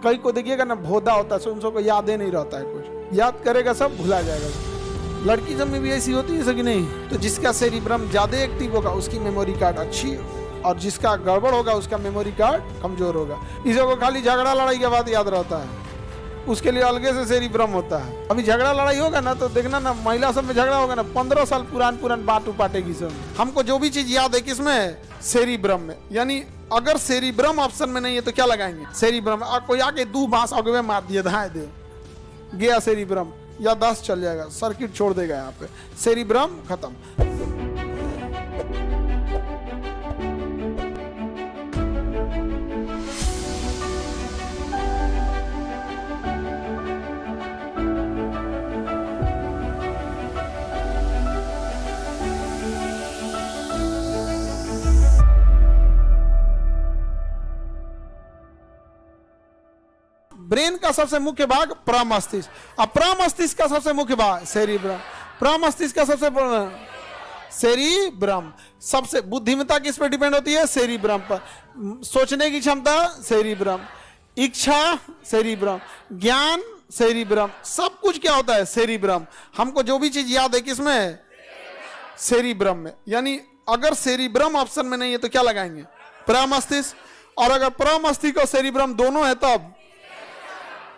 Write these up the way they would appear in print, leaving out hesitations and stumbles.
कई को देखिएगा ना भोदा होता है, उन सबको याद ही नहीं रहता है, कुछ याद करेगा सब भुला जाएगा। लड़की सब में भी ऐसी होती है कि नहीं? तो जिसका सेरिब्रम ज्यादा एक्टिव होगा उसकी मेमोरी कार्ड अच्छी, और जिसका गड़बड़ होगा उसका मेमोरी कार्ड कमजोर होगा। इसी को खाली झगड़ा लड़ाई के बाद याद रहता है, उसके लिए अलगे से सेरिब्रम होता है। अभी झगड़ा लड़ाई होगा ना तो देखना ना, महिला सब में झगड़ा होगा ना, 15 साल पुरान बात उपाटेगी सब। हमको जो भी चीज याद है किसमें? सेरिब्रम में। यानी अगर सेरिब्रम ऑप्शन में नहीं है तो क्या लगाएंगे? सेरिब्रम। कोई आके 2 बांस अगवे मार दिया, धाए दे गया सेरिब्रम, या 10 चल जाएगा, सर्किट छोड़ देगा यहाँ पे, सेरिब्रम खत्म। ब्रेन का सबसे मुख्य भाग प्रमस्तिष्क, अब प्रमस्तिष्क का सबसे मुख्य भाग सेरिब्रम। प्रमस्तिष्क का सबसे सेरिब्रम। सबसे बुद्धिमत्ता किस पे डिपेंड होती है? सेरिब्रम पर। सोचने की क्षमता सेरिब्रम, इच्छा सेरिब्रम, ज्ञान सेरिब्रम, सब कुछ क्या होता है? सेरिब्रम। हमको जो भी चीज याद है किसमें? सेरिब्रम में। यानी अगर सेरिब्रम ऑप्शन में नहीं है तो क्या लगाएंगे? प्रमस्तिष्क। और अगर प्रमस्तिष्क और सेरिब्रम दोनों है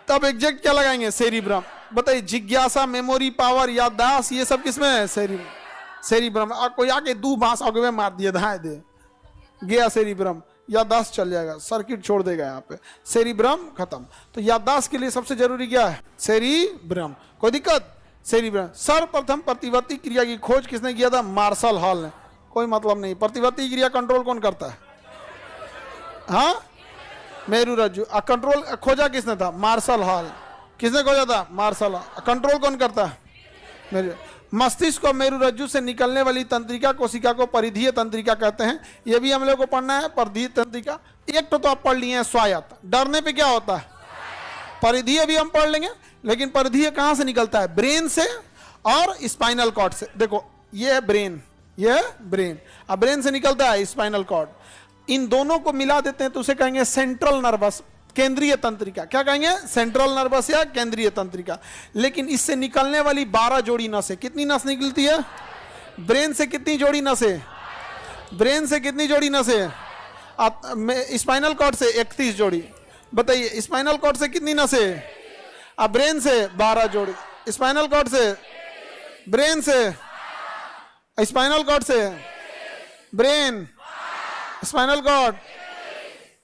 तब एग्जैक्ट क्या लगाएंगे? सेरिब्रम। बताइए, जिज्ञासा, मेमोरी पावर, याददाश्त, ये सब किसमें है? सेरिब्रम। कोई आके 2 बांस अगवे मार दिया, धाए दे गया सेरिब्रम, याददाश्त चल जाएगा, सर्किट छोड़ देगा यहाँ पे, सेरिब्रम खत्म। तो याददाश्त के लिए सबसे जरूरी क्या है? सेरिब्रम। कोई दिक्कत? सेरिब्रम। सर्वप्रथम प्रतिवर्ती क्रिया की खोज किसने किया था? मार्शल हॉल ने। कोई मतलब नहीं। प्रतिवर्ती क्रिया कंट्रोल कौन करता है? हाँ, मेरुरज्जु। कंट्रोल खोजा किसने था? Marshall Hall. किसने खोजा था? Marshall hall. कंट्रोल कौन करता है? मेरु। मस्तिष्क और मेरुरज्जु से निकलने वाली तंत्रिका कोशिका को परिधीय तंत्रिका कहते हैं। ये भी हम लोग को पढ़ना है, परिधीय तंत्रिका। एक तो आप पढ़ लिए हैं स्वायत्त। डरने पे क्या होता है? परिधीय भी हम पढ़ लेंगे, लेकिन परिधीय कहाँ से निकलता है? ब्रेन से और स्पाइनल कॉर्ड से। देखो, ये है ब्रेन, ये है ब्रेन, अब ब्रेन से निकलता है स्पाइनल कॉर्ड। इन दोनों को मिला देते हैं तो उसे कहेंगे सेंट्रल नर्वस, केंद्रीय तंत्रिका। क्या कहेंगे? सेंट्रल नर्वस या केंद्रीय तंत्रिका। लेकिन इससे निकलने वाली 12 जोड़ी नसें, कितनी नस निकलती है? ब्रेन से कितनी जोड़ी नसें? ब्रेन से कितनी जोड़ी नसें? स्पाइनल कॉर्ड से 31 जोड़ी। बताइए, स्पाइनल कॉर्ड से कितनी नसें? अब ब्रेन से 12 जोड़ी। स्पाइनल कॉर्ड से, ब्रेन से, स्पाइनल कॉर्ड से, ब्रेन, स्पाइनल कॉर्ड,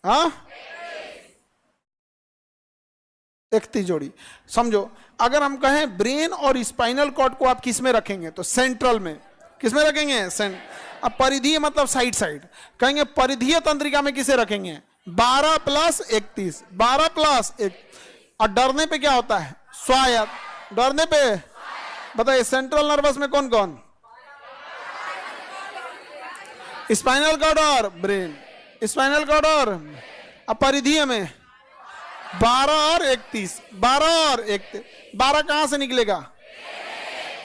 हाँ, 31 जोड़ी। समझो, अगर हम कहें ब्रेन और स्पाइनल कॉर्ड को आप किस में रखेंगे? तो सेंट्रल में। किस में रखेंगे? अब परिधीय मतलब साइड साइड, कहेंगे परिधीय तंत्रिका में किसे रखेंगे? 12 + 31, 12 + 1। और डरने पे क्या होता है? स्वायत्त। डरने पे बताइए, सेंट्रल नर्वस में कौन कौन? स्पाइनल कॉर्ड और ब्रेन। स्पाइनल कॉर्ड और परिधीय में 12 और 31, 12 और 31। 12 कहां से निकलेगा?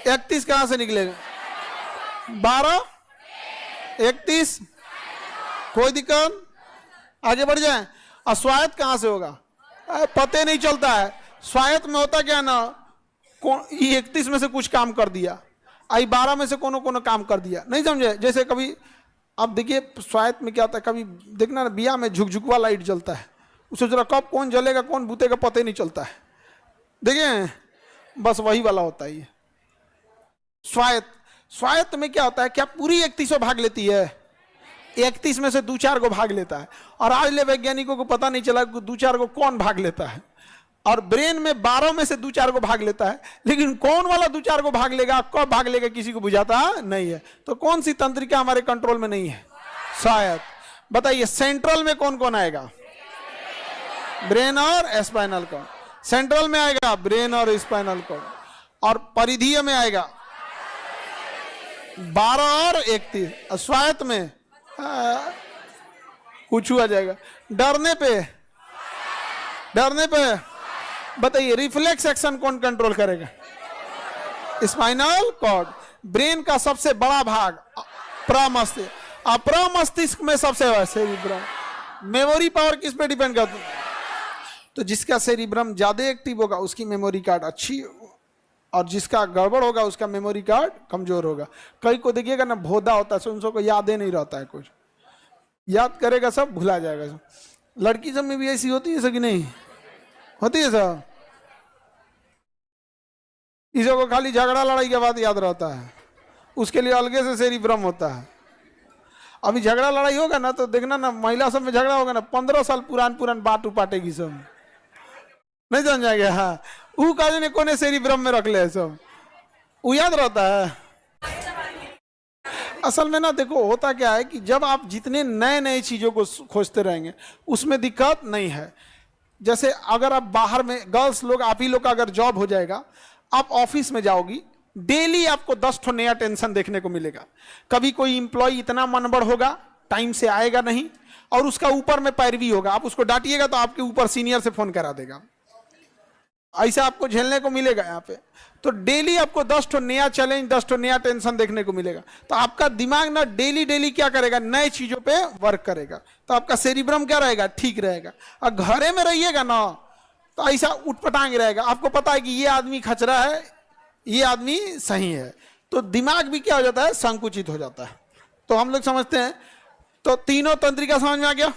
31 कहां से निकलेगा? 12, 31। कोई दिक्कत? आगे बढ़ जाए। और स्वायत्त कहां से होगा? पते नहीं चलता है। स्वायत्त में होता क्या ना, 31 में से कुछ काम कर दिया, 12 में से कोनो काम कर दिया, नहीं समझे? जैसे कभी अब देखिए स्वायत्त में क्या होता है, कभी देखना ना, बिया में झुकझुकवा लाइट जलता है, उसे जरा कब कौन जलेगा कौन बूतेगा पता ही नहीं चलता है। देखिए, बस वही वाला होता है ये स्वायत्त। स्वायत्त में क्या होता है? क्या पूरी 31 भाग लेती है? 31 में से 2-4 को भाग लेता है। और आज ले वैज्ञानिकों को पता नहीं चला 2-4 को कौन भाग लेता है। और ब्रेन में 12 में से 2-4 को भाग लेता है, लेकिन कौन वाला 2-4 को भाग लेगा, कब भाग लेगा, किसी को बुझाता नहीं है। तो कौन सी तंत्रिका हमारे कंट्रोल में नहीं है? स्वायत्त। बताइए, सेंट्रल में कौन कौन आएगा? ब्रेन और स्पाइनल कॉर्ड। सेंट्रल में आएगा ब्रेन और स्पाइनल कॉर्ड, और परिधीय में आएगा 12 और 31। स्वायत्त में कुछ आ जाएगा। डरने पे बताइए, रिफ्लेक्स एक्शन कौन कंट्रोल करेगा? Spinal cord. ब्रेन का सबसे बड़ा भाग प्रमस्तिष्क, प्रमस्तिष्क में सबसे सेरिब्रम। मेमोरी पावर किस पे डिपेंड करती है? तो जिसका सेरिब्रम ज्यादा एक्टिव होगा उसकी मेमोरी कार्ड अच्छी, और जिसका गड़बड़ होगा उसका मेमोरी कार्ड कमजोर होगा। कई को देखिएगा ना भोदा होता है, उनको याद ही नहीं रहता है, कुछ याद करेगा सब भुला जाएगा सब। लड़की सब में भी ऐसी होती है कि नहीं होती है सब? किसी को खाली झगड़ा लड़ाई के बाद याद रहता है, उसके लिए अलगे से सेरिब्रम होता है। अभी झगड़ा लड़ाई होगा ना तो देखना ना, महिला सब में झगड़ा होगा ना, 15 साल पुरान बात उपाटेगी सब, नहीं समझ आ गया? हाँ, वो काज ने कोने सेरिब्रम में रख ले सब, वो याद रहता है। असल में ना देखो होता क्या है कि जब आप जितने नए नए चीजों को खोजते रहेंगे उसमें दिक्कत नहीं है। जैसे अगर आप बाहर में गर्ल्स लोग, आप ही लोग का अगर जॉब हो जाएगा, आप ऑफिस में जाओगी, डेली आपको 10 ठो नया टेंशन देखने को मिलेगा। कभी कोई इंप्लॉय इतना मनबड़ होगा, टाइम से आएगा नहीं, और उसका ऊपर में पैरवी होगा, आप उसको डांटिएगा तो आपके ऊपर सीनियर से फोन करा देगा, ऐसा आपको झेलने को मिलेगा यहाँ पे। तो डेली आपको 10 ठो नया चैलेंज, 10 ठो नया टेंशन देखने को मिलेगा। तो आपका दिमाग ना डेली डेली क्या करेगा, नए चीजों पे वर्क करेगा, तो आपका सेरिब्रम क्या रहेगा, ठीक रहेगा। और घरे में रहिएगा ना तो ऐसा उठपटांग रहेगा, आपको पता है कि ये आदमी खचरा है, ये आदमी सही है, तो दिमाग भी क्या हो जाता है, संकुचित हो जाता है। तो हम लोग समझते हैं, तो तीनों तंत्रिका समझ में आ गया।